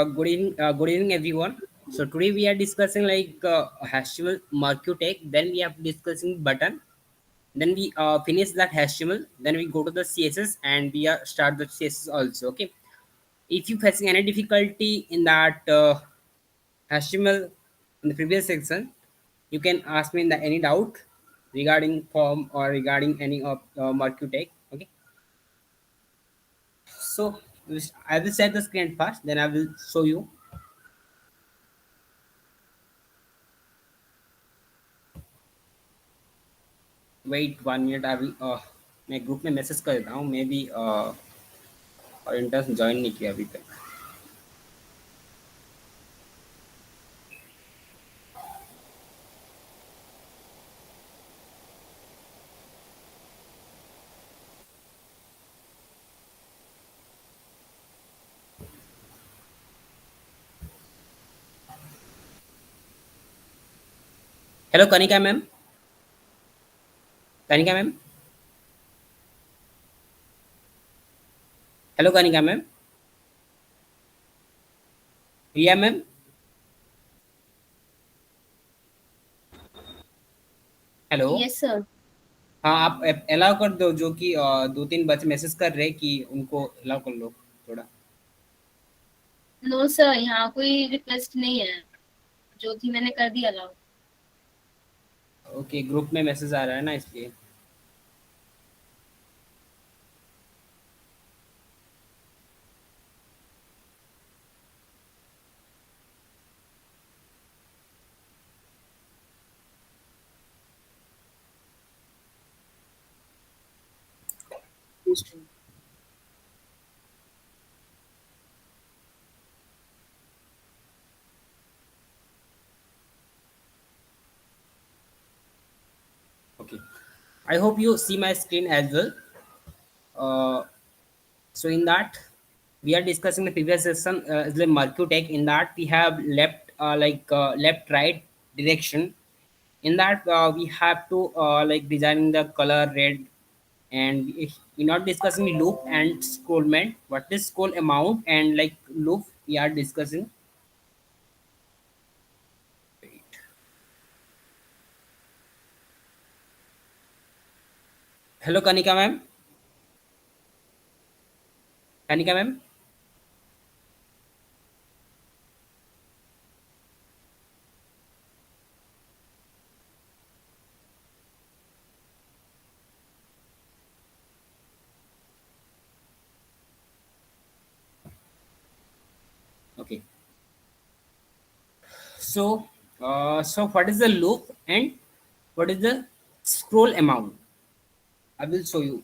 good evening, everyone. So today we are discussing like HTML Markutech. Then we are discussing button. Then we finish that HTML. Then we go to the CSS and we start the CSS also. Okay. If you facing any difficulty in that HTML in the previous section, you can ask me in the any doubt regarding form or regarding any of Markutech. Okay. So I will set the screen first. Then I will show you. Wait 1 minute अभी मैं group में message कर देता हूँ maybe और interest join नहीं किया अभी तक hello Kanika ma'am Kanika ma'am hello Kanika ma'am Riya ma'am hello yes sir. हाँ आप अलाउ कर दो जो कि दो तीन बच्चे मैसेज कर रहे हैं कि उनको अलाउ कर लो थोड़ा नो सर, यहाँ कोई रिक्वेस्ट नहीं है। जो थी मैंने कर दिया अलाउ। ओके ग्रुप में मैसेज आ रहा है ना इसलिए okay I hope you see my screen as well so in that we are discussing the previous session is like Markutech. In that we have left left right direction. In that we have to like designing the color red and we're not discussing loop and scrollment. What is scroll amount and like loop we are discussing. Hello Kanika ma'am. Kanika ma'am. Okay. So what is the loop and what is the scroll amount? I will show you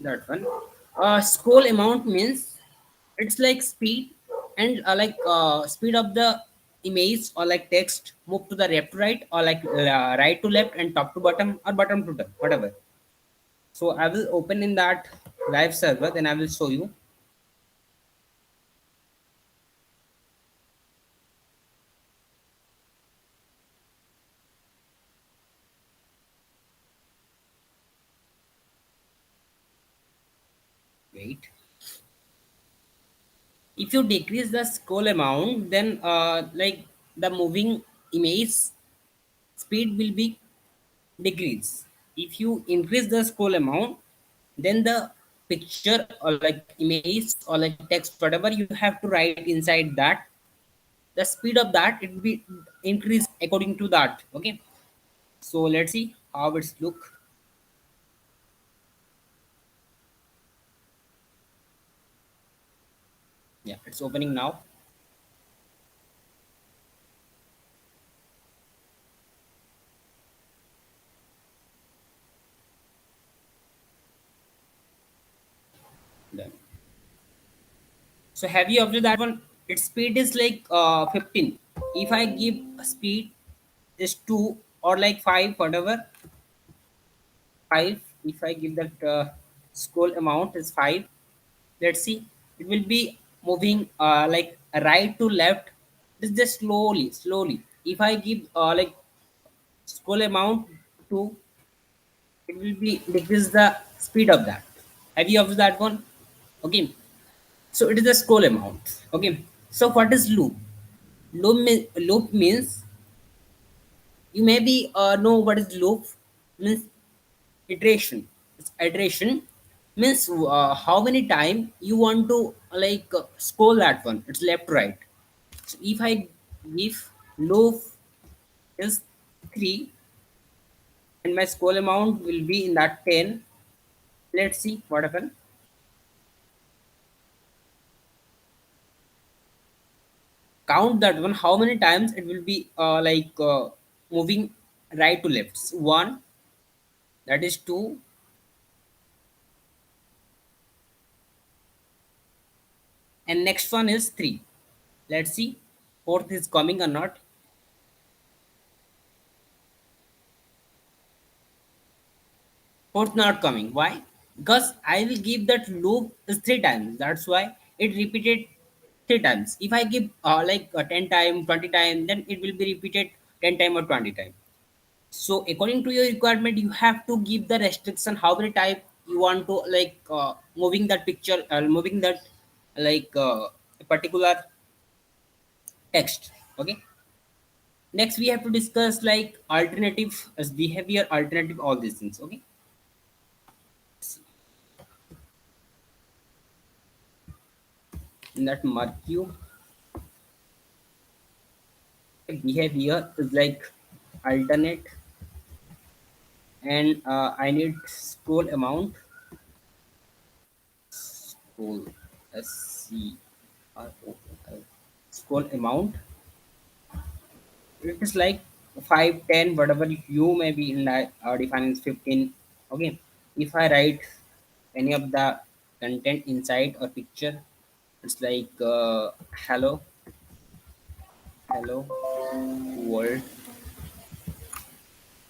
that one. Scroll amount means it's like speed and speed of the image or like text move to the left to right or like right to left and top to bottom or bottom to top, whatever. So I will open in that live server, then I will show you. Wait. If you decrease the scroll amount, then like the moving image speed will be decrease. If you increase the scroll amount, then the picture or like image or like text, whatever you have to write inside that, the speed of that it will be increased according to that. Okay. So let's see how it's look. Yeah, it's opening now. Done. So have you observed that one? Its speed is like 15. If I give speed is 2 or like 5, whatever, 5. If I give that scroll amount is 5, let's see, it will be moving like right to left. It's just slowly. If I give like scroll amount 2, it will be decrease the speed of that. Have you observed that one? Okay. So it is the scroll amount. Okay. So what is loop? Loop means you maybe know what is loop means. Iteration. It's iteration means how many time you want to scroll that one. It's left to right. So if I give loop is 3 and my scroll amount will be in that 10, let's see what happen. Count that one how many times it will be moving right to left. So 1, that is 2, and next one is 3. Let's see fourth is coming or not. Fourth not coming. Why? Because I will give that loop is 3 times. That's why it repeated 3 times. If I give 10 time, 20 time, then it will be repeated 10 time or 20 time. So according to your requirement, you have to give the restriction how many time you want to moving that picture, moving that particular text. Okay. Next, we have to discuss like alternative as behavior, alternative, all these things. Okay. In that Mercury behavior is like alternate, and I need scroll amount. Scroll SCROL scroll amount. It is like 5, 10, whatever you may be in that defining 15. Okay. If I write any of the content inside a picture, it's like hello world.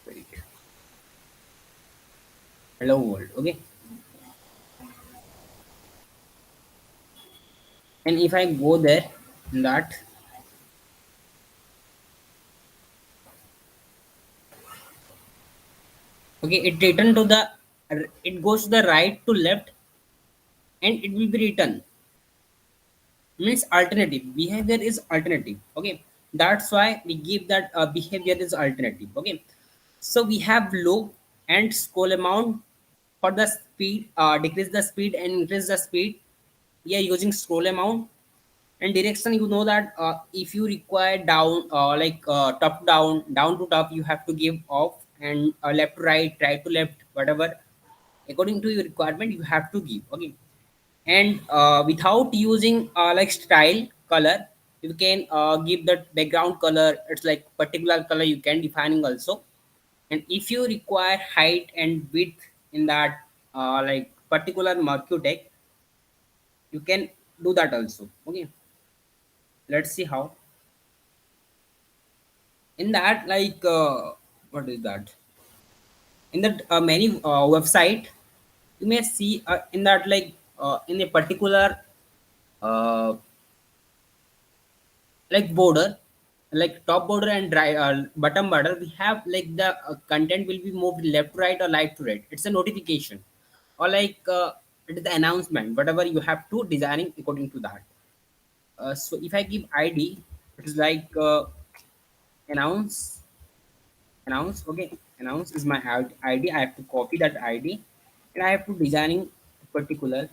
Wait, hello world. Okay. And if I go there in that, okay, it goes to the right to left, and it will be written means alternative behavior is alternative. Okay, that's why we give that behavior is alternative. Okay, so we have low and scroll amount for the speed, decrease the speed and increase the speed. We are using scroll amount. And direction, you know that if you require down top down, down to top, you have to give off, and left to right, right to left, whatever according to your requirement you have to give. Okay, and without using style color, you can give that background color. It's like particular color you can defining also. And if you require height and width in that particular Mercury tech, you can do that also. Okay, let's see how. In that what is that, in that many website, you may see in that in a particular uh, border, like top border and bottom border, we have like the content will be moved left to right or right to right. It's a notification, or it is the announcement, whatever you have to designing according to that. So if I give id, it is announce. Okay, announce is my id. I have to copy that id, and I have to designing particular.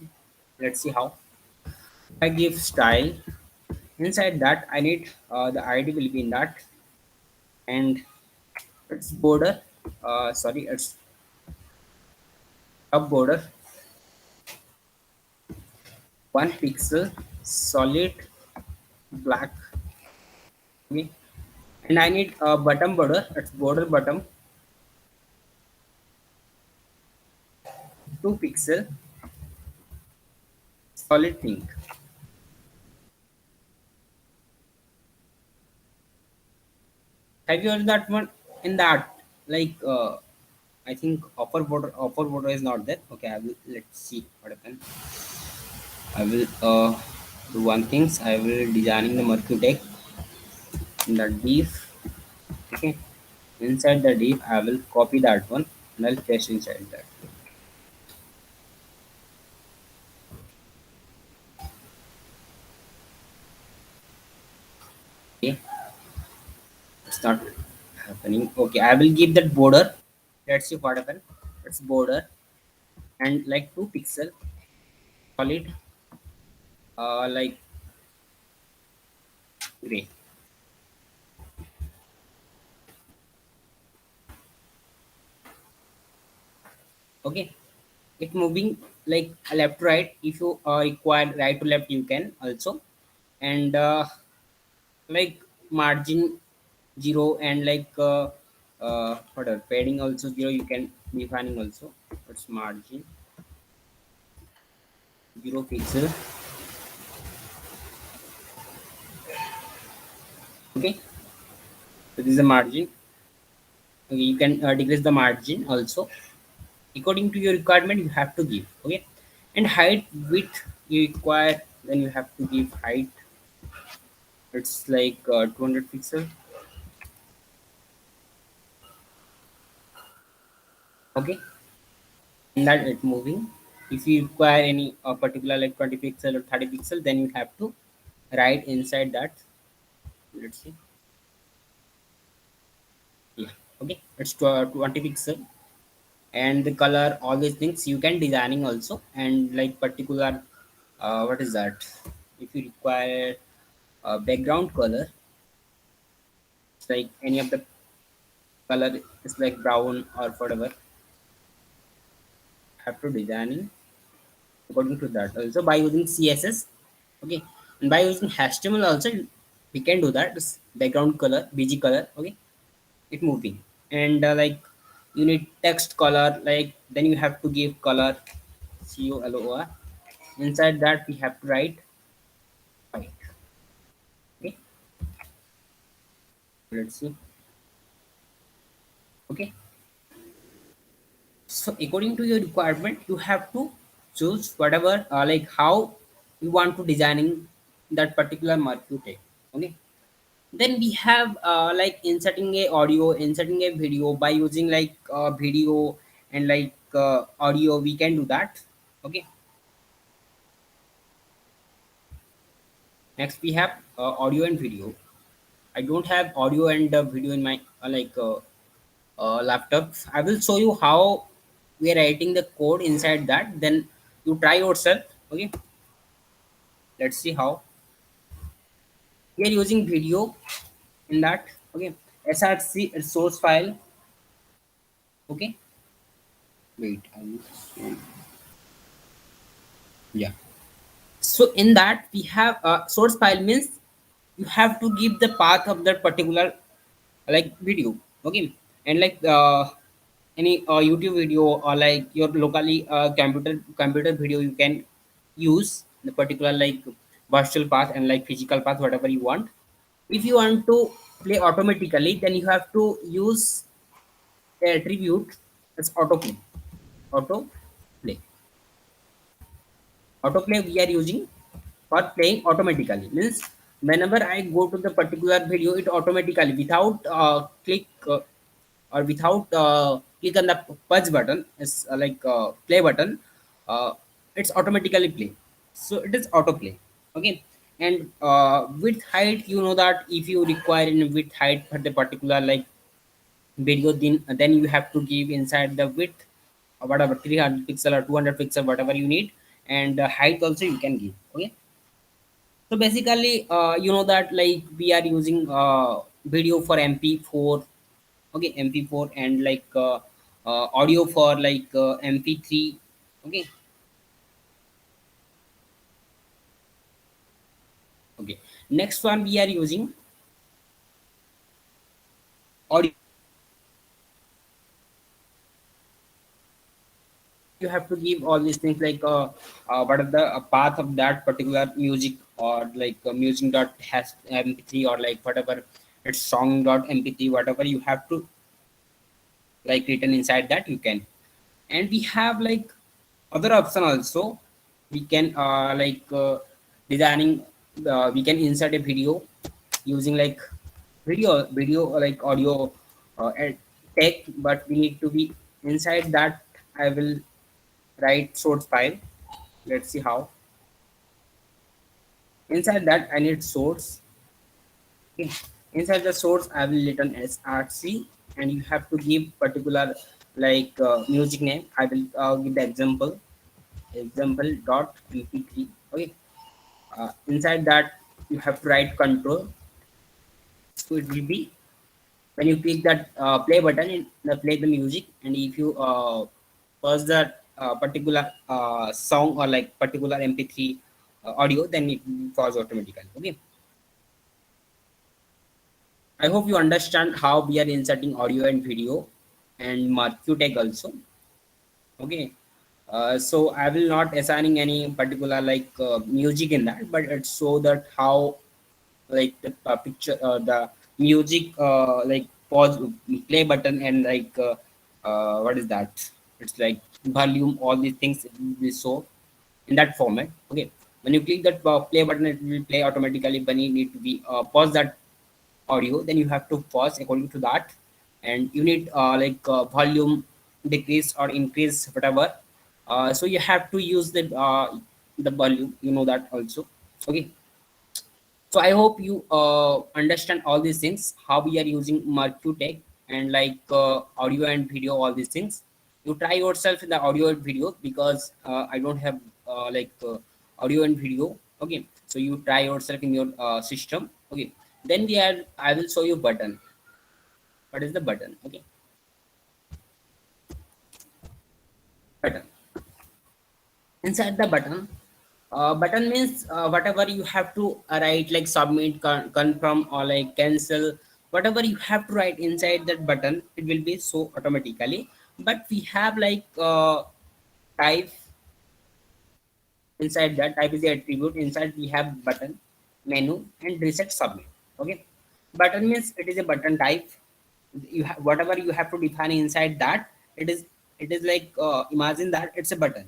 Let's see how. I give style. Inside that, I need the id will be in that, and its border. Sorry, its top border 1 pixel, solid black. Okay, and I need a bottom border. Its border bottom 2 pixel, solid pink. Have you heard that one? In that, I think upper border is not there. Okay, I will let's see what happens. I will do one things. I will designing the Mercury deck in the div. Okay, inside the div, I will copy that one and I'll paste inside that. Okay, it's not happening. Okay, I will give that border. Let's see what happen. It's border and like 2 pixel solid, like gray. Okay, it moving like left to right. If you require right to left, you can also. And like margin 0, and like whatever padding also 0, you can defining also. It's margin 0 pixel. Okay, so this is the margin. Okay, you can decrease the margin also according to your requirement. You have to give. Okay, and height width you require, then you have to give height. It's like 200 pixel. Okay, in that it moving. If you require any particular like 20 pixel or 30 pixel, then you have to write inside that. Let's see. Yeah, okay, it's 20 pixel. And the color, all these things you can designing also. And like particular what is that, if you require background color, it's like any of the color is like brown or whatever, have to designing according to that also by using css. Okay, and by using html also we can do that. This background color, bg color. Okay, it moving. And like you need text color, like then you have to give color color. Inside that we have to write white. Okay, let's see. Okay, so according to your requirement you have to choose whatever like how you want to designing that particular marquee. Okay, then we have like inserting a audio, inserting a video by using like video and like audio, we can do that. Okay, next we have audio and video. I don't have audio and video in my laptop. I will show you how we are writing the code inside that, then you try yourself. Okay, let's see how we are using video in that. Okay, src source file. Okay, wait, yeah. So in that we have source file means you have to give the path of that particular like video. Okay, and like any youtube video or like your locally computer video, you can use the particular like virtual path and like physical path, whatever you want. If you want to play automatically, then you have to use the attribute as autoplay. Autoplay. Autoplay we are using for playing automatically, means whenever I go to the particular video, it automatically without click or without click on the pause button, is play button, uh, it's automatically play. So it is autoplay. Okay, and width height, you know that if you require in width height for the particular like video, then you have to give inside the width whatever 300 pixel or 200 pixel, whatever you need. And height also you can give. Okay, so basically you know that like we are using video for mp4. Okay, mp4, and like audio for like mp3. Okay, okay, next one we are using audio. You have to give all these things like what are the path of that particular music, or like music dot has mp3, or like whatever it's song dot mp3, whatever you have to like written inside that, you can. And we have like other option also. We can designing we can insert a video using like video like audio and tech, but we need to be inside that. I will write source file. Let's see how. Inside that I need source. Okay. Inside the source, I will written src, and you have to give particular like music name. I will give the example dot mp3. Okay. Inside that, you have to write control. So it will be when you click that play button, it will play the music, and if you pause that particular song or like particular mp3 audio, then it will pause automatically. Okay. I hope you understand how we are inserting audio and video and marquee tag also. Okay. So I will not assigning any particular like music in that, but it's so that how like the picture, the music, like pause, play button, and like what is that? It's like volume, all these things will be show in that format. Okay. When you click that play button, it will play automatically. When you need to be pause that audio, then you have to pause according to that, and you need like volume decrease or increase whatever. So you have to use the volume, you know that also. Okay. So I hope you understand all these things, how we are using Marquee and like audio and video, all these things. You try yourself in the audio and video, because I don't have like audio and video. Okay. So you try yourself in your system. Okay. Then I will show you button. What is the button? Okay. Button. Inside the button, button means whatever you have to write, like submit, confirm, or like cancel. Whatever you have to write inside that button, it will be so automatically. But we have like type. Inside that, type is the attribute. Inside we have button, menu, and reset, submit. Okay. Button means it is a button type. You have whatever you have to define inside that. It is like imagine that it's a button.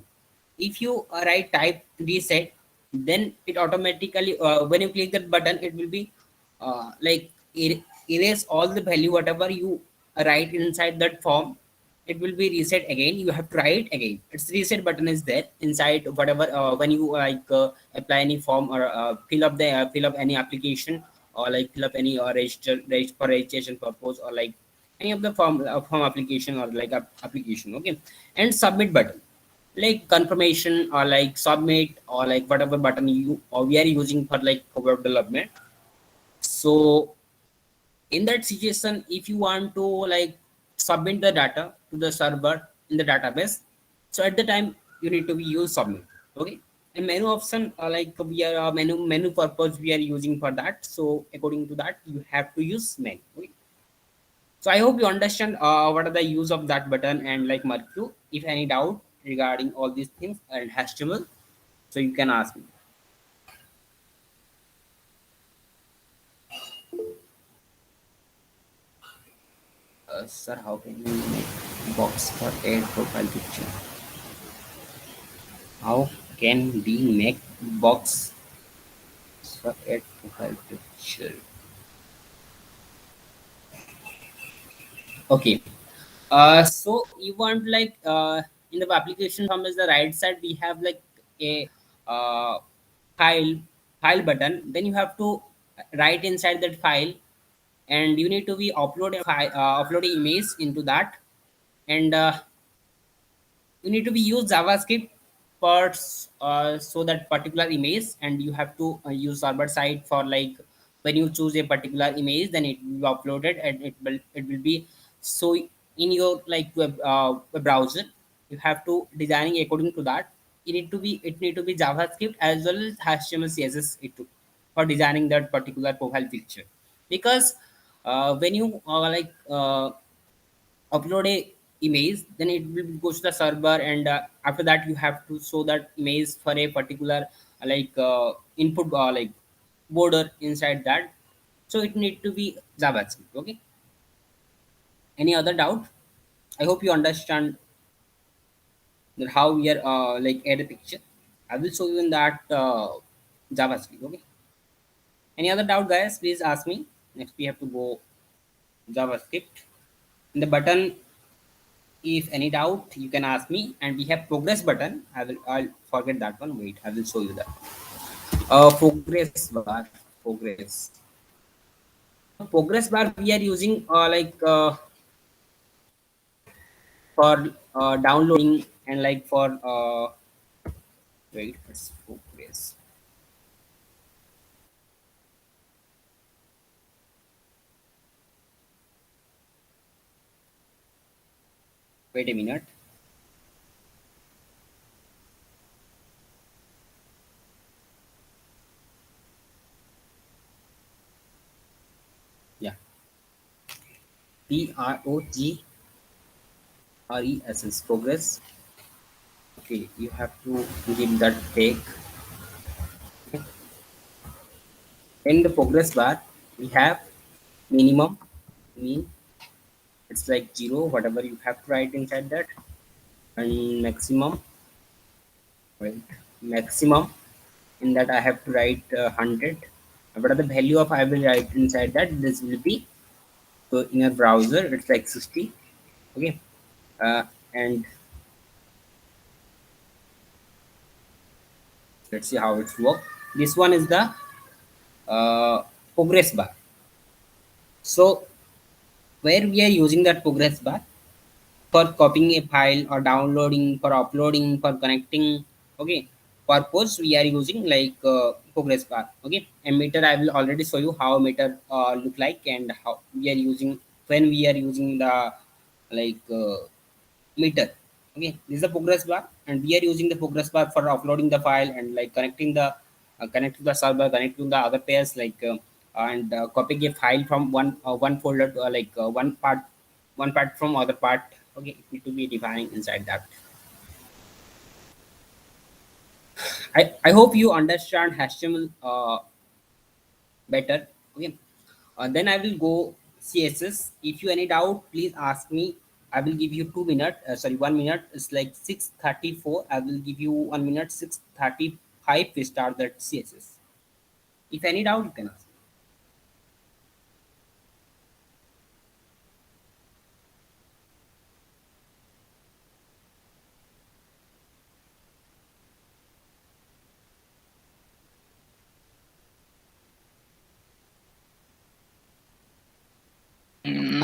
If you write type reset, then it automatically, when you click that button, it will be like erase all the value whatever you write inside that form. It will be reset again. You have to write again. It's reset button is there inside whatever, when you like apply any form, or fill up any application, or like fill up any register for registration purpose, or like any of the form application, or like application. Okay. And submit button, like confirmation, or like submit, or like whatever button you or we are using for like for web development. So in that situation, if you want to like submit the data to the server in the database, so at the time you need to be use submit. Okay. And menu option, like we are menu purpose we are using for that, so according to that you have to use menu. Okay. So I hope you understand what are the use of that button and like Mercury. If any doubt regarding all these things and HTML, so you can ask me. Sir, how can you make box for add profile picture? How can we make box for add profile picture? Okay. So you want like in the application from is the right side, we have like a uh, file file button. Then you have to write inside that file, and you need to be upload a image into that, and you need to be use JavaScript parts, so that particular image, and you have to use server side for like when you choose a particular image, then it will be uploaded, and it will be so in your like web browser. You have to designing according to that. It need to be JavaScript as well as HTML CSS for designing that particular profile picture, because when you upload a image, then it will go to the server, and after that you have to show that image for a particular input, like border inside that. So it need to be JavaScript. Okay. Any other doubt? I hope you understand that how we are like add a picture. I will show you in that JavaScript. Okay. Any other doubt, guys? Please ask me. Next we have to go JavaScript. In the button, if any doubt, you can ask me. And we have progress button. I'll forget that one. Wait, I will show you that. Progress bar. Progress. progress bar we are using for downloading and like for wait, it's progress. Wait a minute. Yeah, PROGRESS progress. Okay, you have to give that take. Okay. In the progress bar, we have minimum, mean it's like zero, whatever you have to write inside that, and maximum, right? Maximum in that I have to write 100. What are the value of I will write inside that? This will be so in a browser. It's like 60. Okay, uh, and let's see how it's work. This one is the progress bar. So where we are using that progress bar for copying a file or downloading, for uploading, for connecting. Okay, purpose we are using like progress bar. Okay, and meter I will already show you how meter look like and how we are using when we are using the like meter. Okay, this is the progress bar and we are using the progress bar for uploading the file and like connecting the connect to the server, connect to the other pairs like and copying a file from one folder to one part from other part. Okay, it need to be defined inside that. I hope you understand HTML better. Okay, then I will go CSS. If you any doubt, please ask me. I will give you 2 minutes. Sorry, 1 minute. It's like 6:34. I will give you 1 minute. 6:35. We start that CSS. If any doubt, you can ask.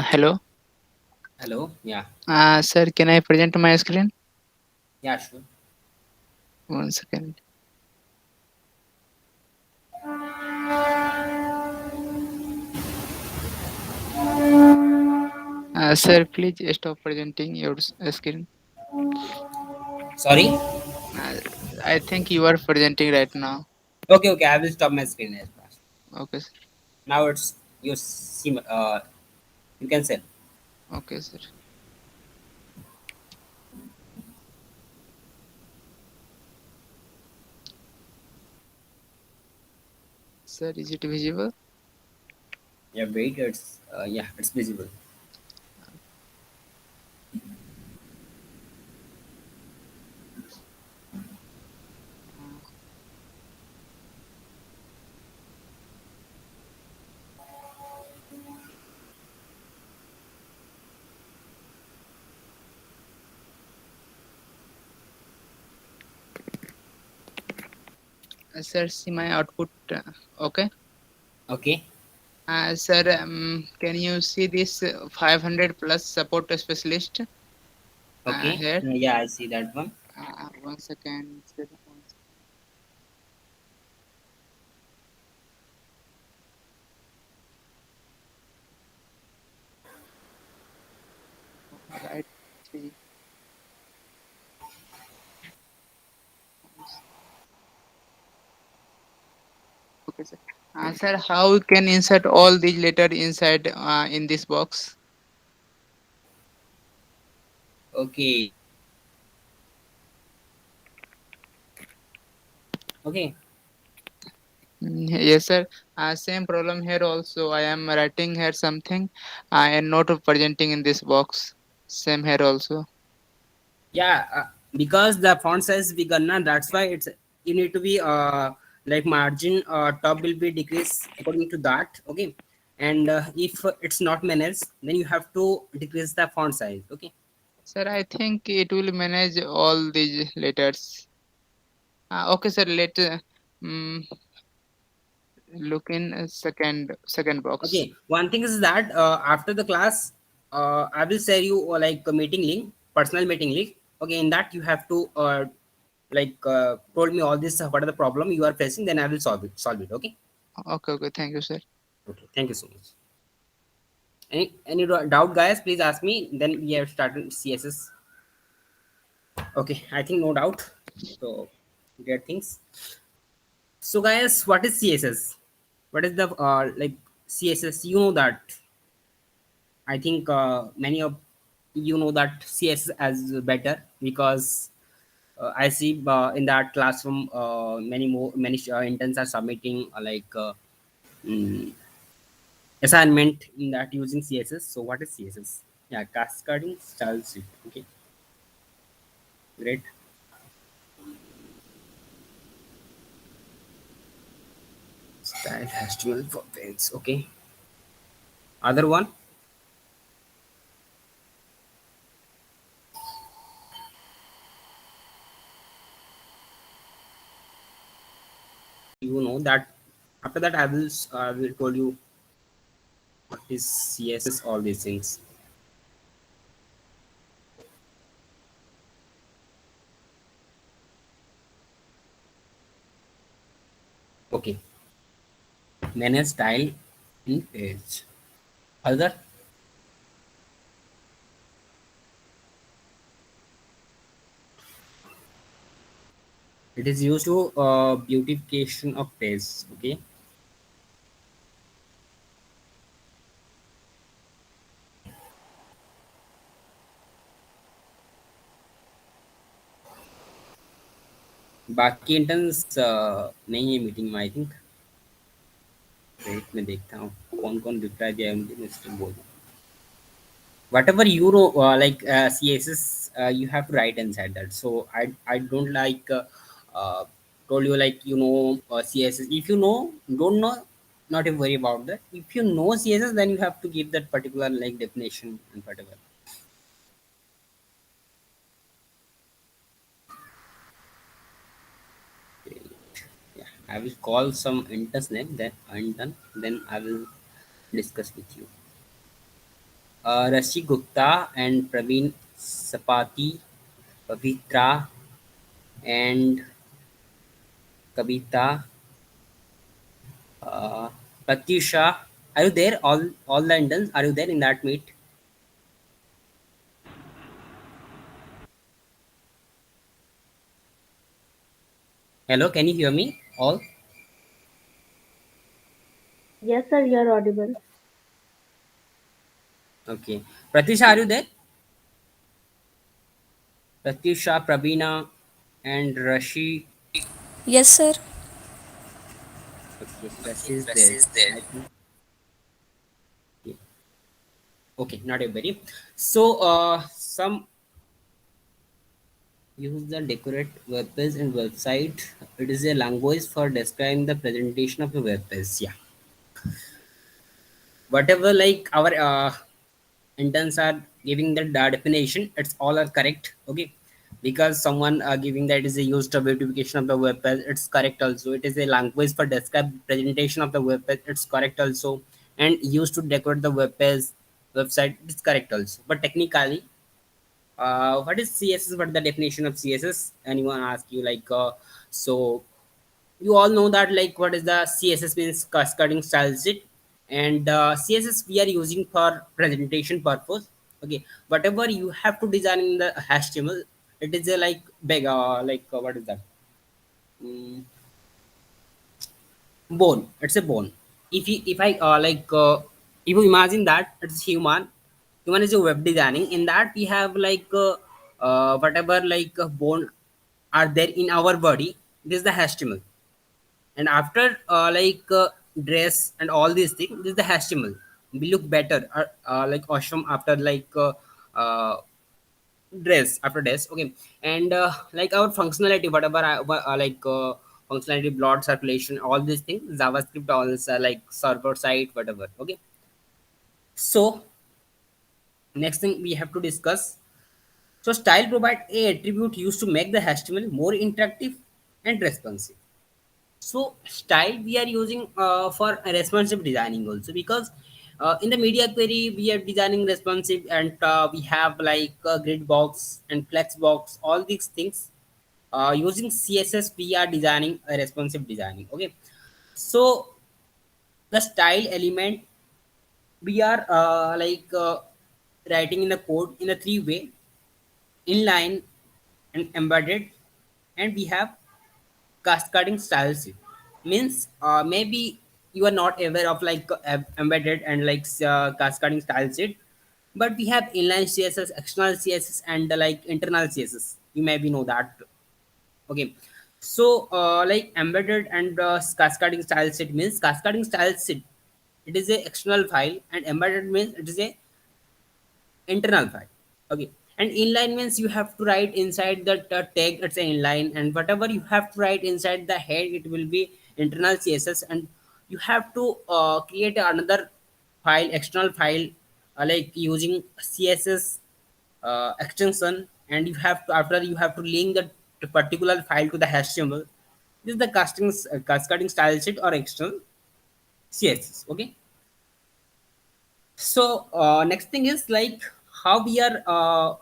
Hello. Hello. Yeah. Sir, can I present my screen? Yeah. Sure. 1 second. Sir, please stop presenting your screen. Sorry. Uh, I think you are presenting right now. Okay. Okay. I will stop my screen as fast. Okay, sir. Now it's you see. You can say. Okay, sir. Sir, is it visible? Yeah. Wait. It's yeah. It's visible. Sir, see my output. Okay. Okay. Sir, can you see this 500 plus support specialist Okay. here? Yeah. I see that one. 1 second, sir. Right. Okay, sir. Sir, how we can insert all these letter inside in this box? Okay. Okay. Yes, sir. Same problem here also. I am writing here something and not presenting in this box. Same here also. Yeah, because the font size is bigger na, that's why it's you need to be like margin top will be decreased according to that. Okay, and if it's not managed, then you have to decrease the font size. Okay. Sir, I think it will manage all these letters. Okay, sir. Mm, look in second box. Okay, one thing is that after the class, I will share you like a meeting link, personal meeting link. Okay, in that you have to told me all this. What are the problem you are facing? Then I will solve it. Solve it. Okay. Okay, okay, thank you, sir. Okay. Thank you so much. Any doubt, guys? Please ask me. Then we have started CSS. Okay, I think no doubt. So, get things. So, guys, what is CSS? What is the CSS? You know that. I think many of you know that CS as better because I see in that classroom many interns are submitting mm, assignment in that using CSS. So what is CSS? Yeah, cascading style sheet. Okay, great. Style HTML for page. Okay, other one. You know that. After that, I will tell you what is CSS. All these things. Okay, manage style in page. Other. It is used to beautification of taste. Okay. बाकी interns नहीं है meeting में I think. Wait मैं देखता हूँ कौन कौन reply दिया है मुझे. मैं इसको बोल दूँ. Whatever you know CSS you have to write inside that. So I don't told you like you know CSS. If you know, don't know, not to worry about that. If you know CSS, then you have to give that particular like definition and whatever. Yeah, I will call some interns name, then intern, then I will discuss with you. Rashi Gupta and Praveen Sapati, Pavitra and Kavita, uh, Pratyusha. Are you there? All the interns, are you there in that meet? Hello, can you hear me? All? Yes, sir, you're audible. Okay. Pratyusha, are you there? Pratyusha, Pravina, and Rashi. Yes, sir. Okay, Rashi is there. I think. Yeah. Okay, not a very. So, some use the decorate web page and website. It is a language for describing the presentation of a web page. Yeah, whatever like our interns are giving the definition, it's all are correct. Okay, because someone giving that is a used to beautification of the web page, it's correct also. It is a language for describe presentation of the web page, it's correct also. And used to decorate the web page website, it's correct also. But technically what is CSS? What is the definition of CSS? Anyone ask you like so you all know that like what is the CSS means cascading style sheet. And CSS we are using for presentation purpose. Okay, whatever you have to design in the HTML, it is a like big what is that? Mm, bone. It's a bone. If I if you imagine that it's human is a web designing. In that we have whatever bone are there in our body. This is the HTML. And after dress and all these things, this is the HTML. We look better like awesome after uh, dress after dress. Okay. And like our functionality, whatever functionality, blood circulation, all these things, JavaScript, all this like server side, whatever. Okay. So next thing we have to discuss. So style provide a attribute used to make the HTML more interactive and responsive. So style we are using for responsive designing also, because in the media query we are designing responsive, and we have like grid box and flex box, all these things. Using css we are designing a responsive designing. Okay, so the style element we are writing in the code in a three way: inline and embedded, and we have cascading style sheet. Means maybe you are not aware of like embedded and like cascading style sheet, but we have inline css, external css, and like internal css, you maybe know that. Okay, so like embedded and cascading style sheet means cascading style sheet, it is a external file, and embedded means it is a internal file. Okay, and inline means you have to write inside the tag, it's an inline, and whatever you have to write inside the head, it will be internal css, and you have to create another file, external file, like using css extension, and you have to, after you have to link the particular file to the html. This is the cascading style sheet or external css. Okay, so next thing is like how we are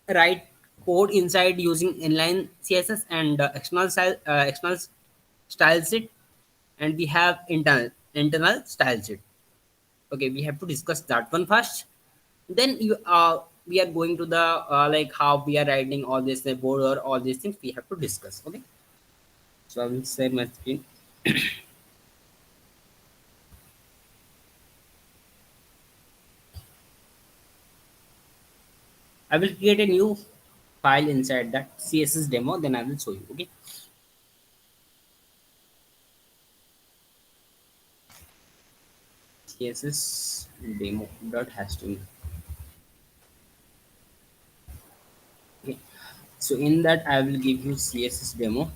write code inside using inline css and external style sheet, and we have internal style sheet. Okay, we have to discuss that one first, then you we are going to the like how we are writing all this border, all these things we have to discuss. Okay, so I will share my screen. I will create a new file inside that css demo, then I will show you. Okay, css demo dot html. Okay, so in that I will give you css demo.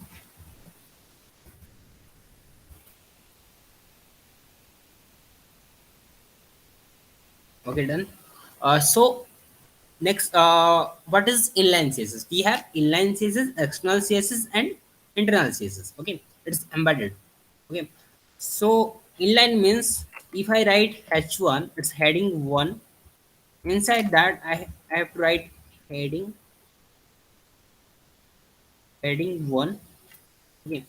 Okay, done. So next, what is inline css? We have inline css, external css, and internal css. Okay, it's embedded. Okay, so inline means if I write h1, it's heading one. Inside that, I have to write heading one. Okay,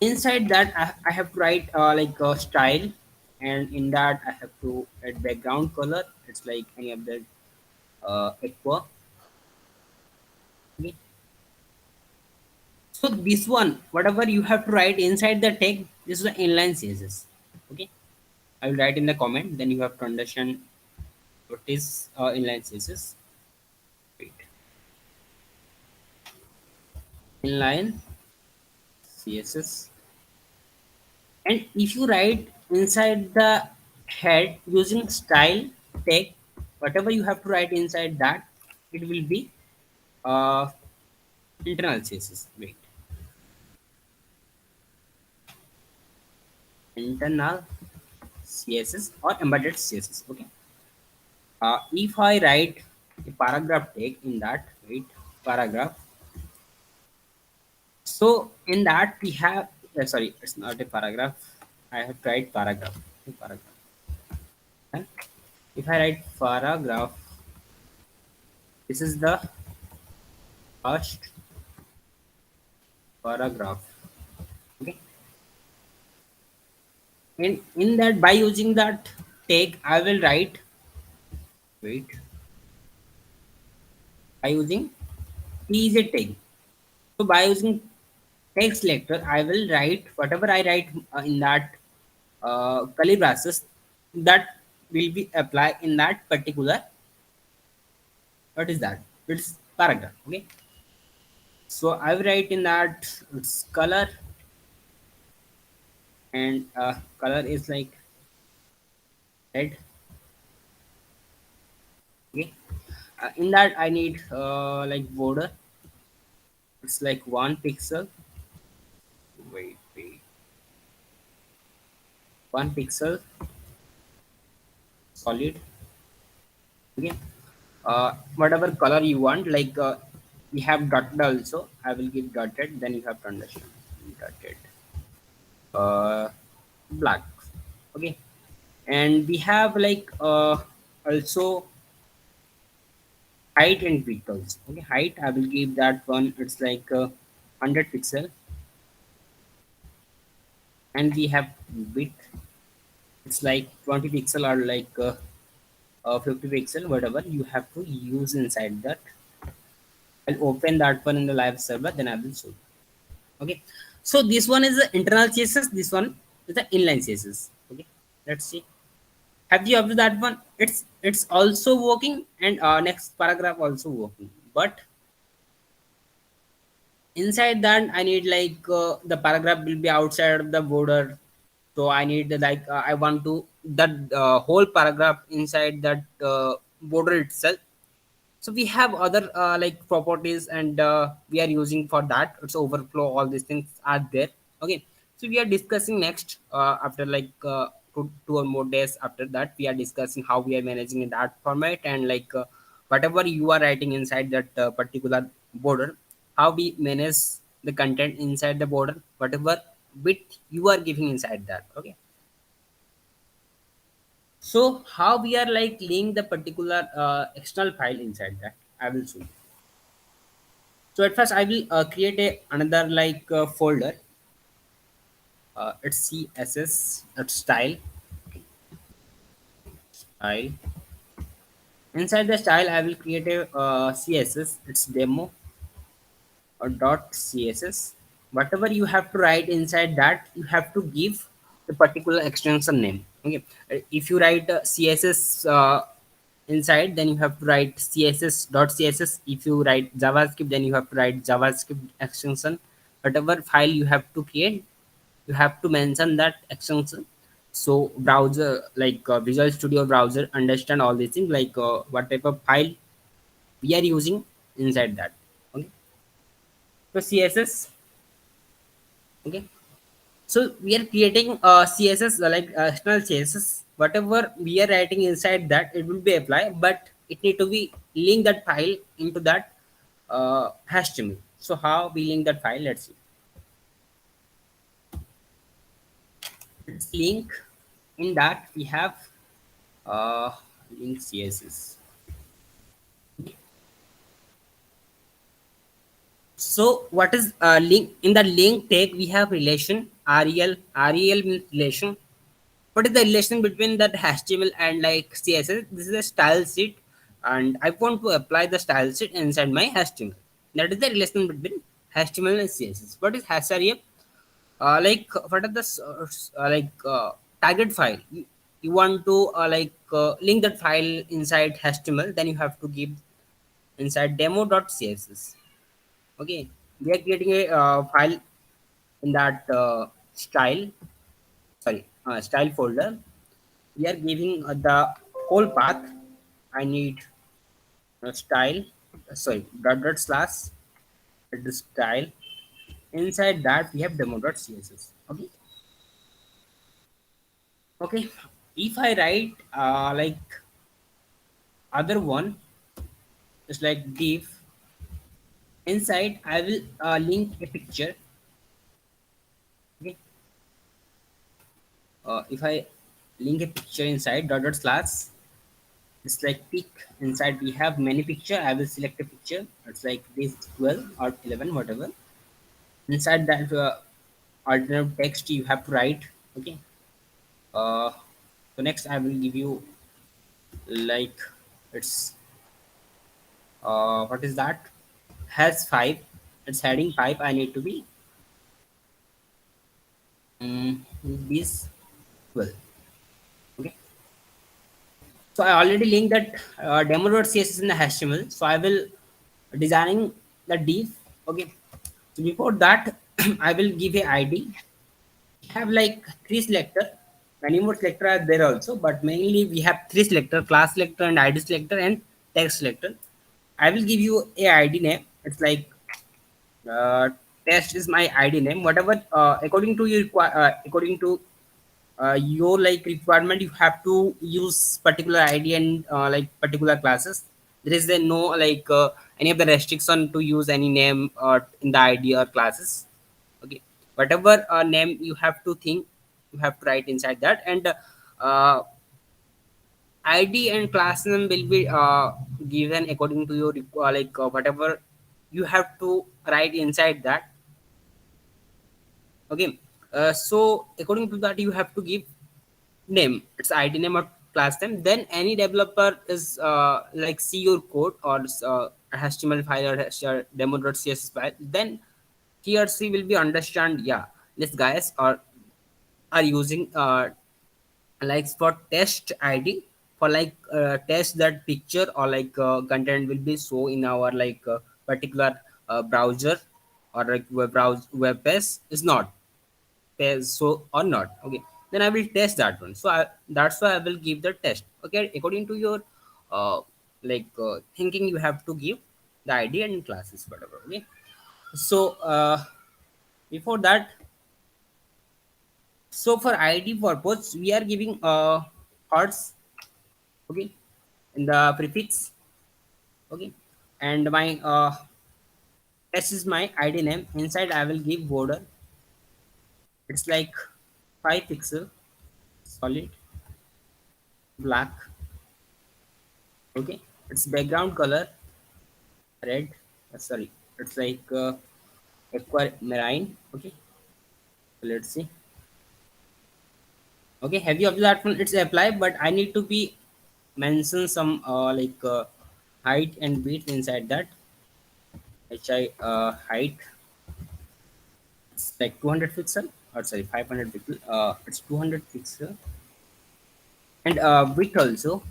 inside that I have to write like a style, and in that I have to add background color. It's like any of the aqua. Okay. So this one, whatever you have to write inside the tag, this is the inline CSS. Okay, I will write in the comment. Then you have to understand what is inline CSS. Wait, inline CSS. And if you write inside the head using style tag, whatever you have to write inside that, it will be uh, internal CSS. Wait, internal CSS or embedded CSS. Okay. If I write a paragraph tag in that, wait, paragraph. So in that we have, sorry, it's not a paragraph. I have to write paragraph. Paragraph. And if I write paragraph, this is the first paragraph. Okay. And in that, by using that tag, I will write, wait, by using T is a tag. So by using tag selector, I will write whatever I write in that curly braces, that will be applied in that particular, what is that, it's paragraph. Okay, so I will write in that it's color, and color is like red. Okay, in that I need like border, it's like 1 pixel. Wait, 1 pixel solid. Okay, whatever color you want, like we have dotted also, I will give dotted, then you have to understand dotted. uh, black. Okay, and we have like also height and width also. Okay, height I will give that one. It's like 100 pixel, and we have width. It's like 20 pixel or like 50 pixel, whatever you have to use inside that. I'll open that one in the live server, then I will show you. Okay, so this one is the internal CSS, this one is the inline CSS. Okay, let's see. Have you observed that one? It's also working, and next paragraph also working, but inside that I need like the paragraph will be outside of the border, so I need the, like I want to that whole paragraph inside that border itself. So we have other like properties, and we are using for that. It's overflow, all these things are there. Okay, so we are discussing next after like 2 or more days. After that we are discussing how we are managing in that format, and like whatever you are writing inside that particular border, how we manage the content inside the border, whatever bit you are giving inside that. Okay, so how we are like link the particular external file inside that, I will show you. So at first I will create another like folder. It's CSS, style. Style. Inside the style, I will create a CSS. It's demo or dot CSS. Whatever you have to write inside that, you have to give the particular extension name. Okay. If you write CSS inside, then you have to write CSS dot CSS. If you write JavaScript, then you have to write JavaScript extension. Whatever file you have to create, you have to mention that extension. So browser like Visual Studio browser understand all these things, like what type of file we are using inside that. Okay, so CSS. Okay, so we are creating CSS like external CSS. Whatever we are writing inside that, it will be applied, but it need to be link that file into that HTML. So how we link that file, let's see. Let's link. In that we have link CSS. So what is link? In the link tag we have relation rel. Rel means relation. What is the relation between that HTML and like CSS? This is a style sheet, and I want to apply the style sheet inside my HTML. That is the relation between HTML and CSS. What is href? Like what are the target file? You want to link that file inside HTML, then you have to give inside demo.css. Okay, we are creating a file in that style folder. We are giving the whole path. I need style, dot slash the style. Inside that we have demo.css. Okay, okay. If I write like other one, just like div, inside I will link a picture. Okay, if I link a picture inside dot slash, it's like pick. Inside we have many picture. I will select a picture. It's like this 12 or 11, whatever. Inside that alternative text you have to write. Okay, uh, so next I will give you like it's what is that, has 5. It's heading 5. I need to be this 12. Okay, so I already linked that demo.css in the HTML. So I will designing the div. Okay, so before that I will give a ID. We have like 3 selector. Many more selector are there also, but mainly we have 3 selector: class selector and ID selector and text selector. I will give you a ID name. It's like uh, test is my ID name. Whatever according to your according to your like requirement, you have to use particular ID and like particular classes. There is no like any of the restriction to use any name in the ID or classes. Okay, whatever name you have to think, you have to write inside that. And uh, id and class name will be given according to your whatever you have to write inside that. Okay. So according to that you have to give name, it's id name or class name. Then any developer is see your code or html file or demo.css file, then he or she will be understand, yeah, these guys are using for test id, for test that picture or content will be show in our particular browser or web page is not so or not. Okay, then I will test that one. So that's why I will give the test. Okay, according to your thinking, you have to give the id and classes whatever. Okay, so before that, so for id purpose we are giving hearts. Okay, in the prefix. Okay, and my test is my id name. Inside I will give border. It's like 5 pixel solid black. Okay, its background color red. Sorry, it's aquamarine. Okay, so let's see. Okay, have you observed that one? It's apply, but I need to be mention some height and width inside that. Hi height, it's like 200 pixel, or sorry 500 pixel. It's 200 pixel, and width also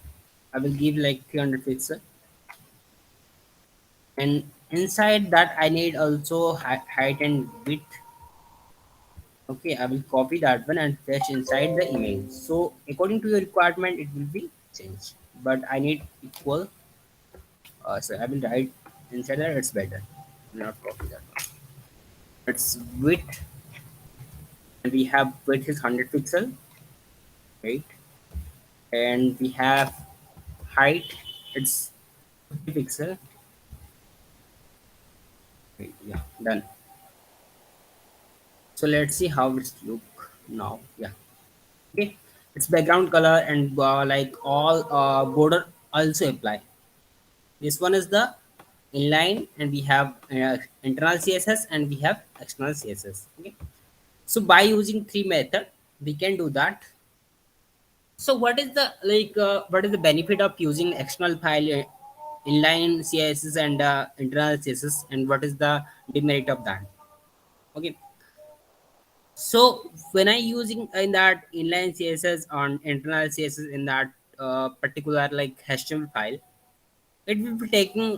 I will give like 300 pixel. And inside that I need also height and width. Okay, I will copy that one and paste inside the image. So according to your requirement, it will be changed. But I need equal. So I will write inside that. It's better. I will not copy that one. It's width, and we have width is 100 pixel, right? And we have height. It's 50 pixel. Right, yeah, done. So let's see how it's look now. Yeah. Okay, its background color and all border also apply. This one is the inline, and we have internal css and we have external css. Okay, so by using three method we can do that. So what is the what is the benefit of using external file, inline css and internal css, and what is the demerit of that? Okay, so when I using in that inline css on internal css in that particular html file, it will be taking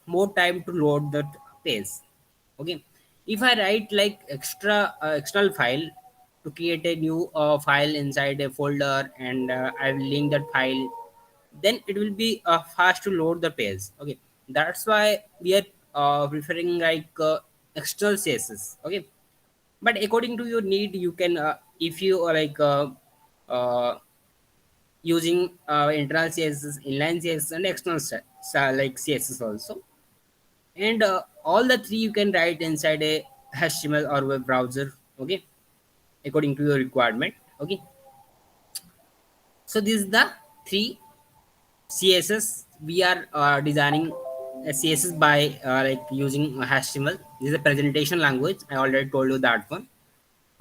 more time to load that page. Okay, if I write extra external file to create a new file inside a folder, and I will link that file, then it will be fast to load the page. Okay, that's why we are preferring external css. Okay, but according to your need you can if you are uh, using internal css, inline css, and external css also. And all the three you can write inside a html or web browser. Okay, according to your requirement. Okay, so this is the three css we are designing a css by using html. This is a presentation language, I already told you that one.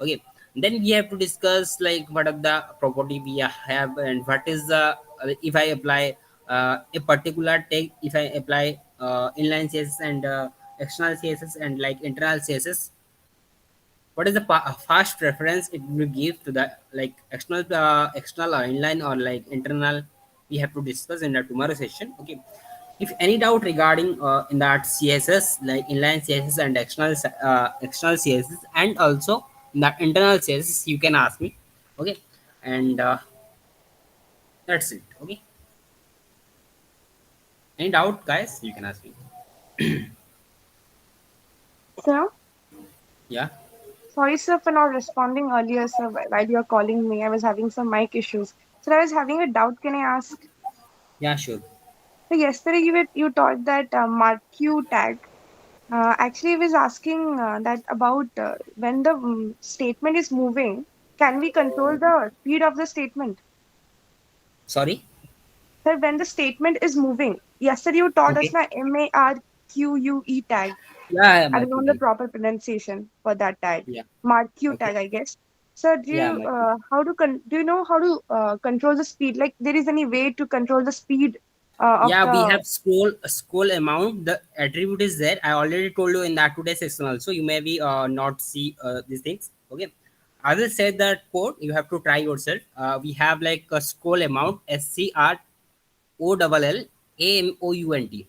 Okay, then we have to discuss what are the property we have, and what is the if I apply a particular tag, if I apply inline css and external css and internal css, what is the fast preference it will give to the external or inline or internal. We have to discuss in the tomorrow session. Okay, if any doubt regarding in that css, like inline css and external css, and also in the internal css, you can ask me. Okay, and that's it. Okay, any doubt guys, you can ask me. Sir, Yeah, sorry, sir, for not responding earlier, sir, while you're calling me. I was having some mic issues. Sir, I was having a doubt. Can I ask? yeah, sure. So yesterday you taught that marquee tag. Actually, I was asking that about when the statement is moving, can we control the speed of the statement? Sorry. Sir, when the statement is moving, yesterday you taught us Okay. na MARQUE tag. Yeah, I don't know marquee the tag. proper pronunciation for that tag. Yeah. MARQ Okay. tag, I guess. Sir, do Yeah, you marquee. do you know how to control the speed? Like, there is any way to control the speed of Yeah, we the? have scroll amount. The attribute is there. I already told you in that today's session also. You may be not see these things. Okay. I will say that code. You have to try yourself. We have like a scroll amount. SCROLLAMOUNT.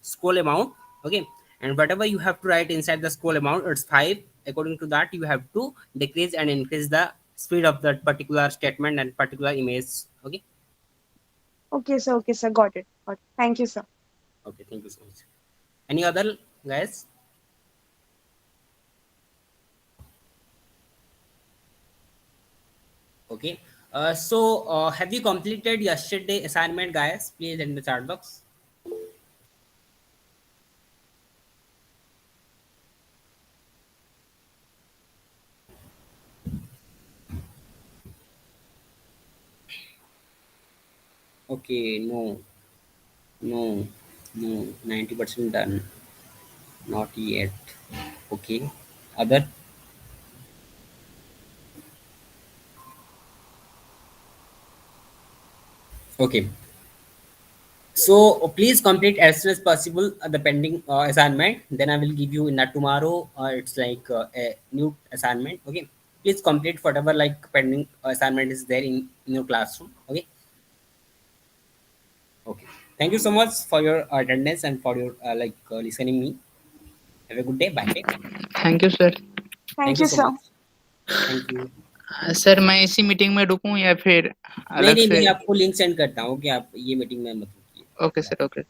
Scroll amount. Okay. And whatever you have to write inside the scroll amount, it's 5. According to that, you have to decrease and increase the speed of that particular statement and particular image. Okay. Okay, sir, got it. Got it. Thank you, sir. Okay. Thank you so much. Any other guys? Okay. Have you completed yesterday assignment, guys? Please in the chat box. Okay. No. No. No. 90% done. Not yet. Okay. Other. Okay. So please complete as soon as possible the pending assignment. Then I will give you in that tomorrow. It's like a new assignment. Okay. Please complete whatever like pending assignment is there in your classroom. Okay. Okay. Thank you so much for your attendance and for your listening me. Have a good day. Bye. Thank you, sir. Thank Thank you you, so sir. much. Thank you. Sir मैं इसी meeting में रुकूं या फिर नहीं अलग नहीं से? मैं आपको लिंक सेंड करता हूँ कि आप ये मीटिंग में मत रुकिए. Okay sir, okay.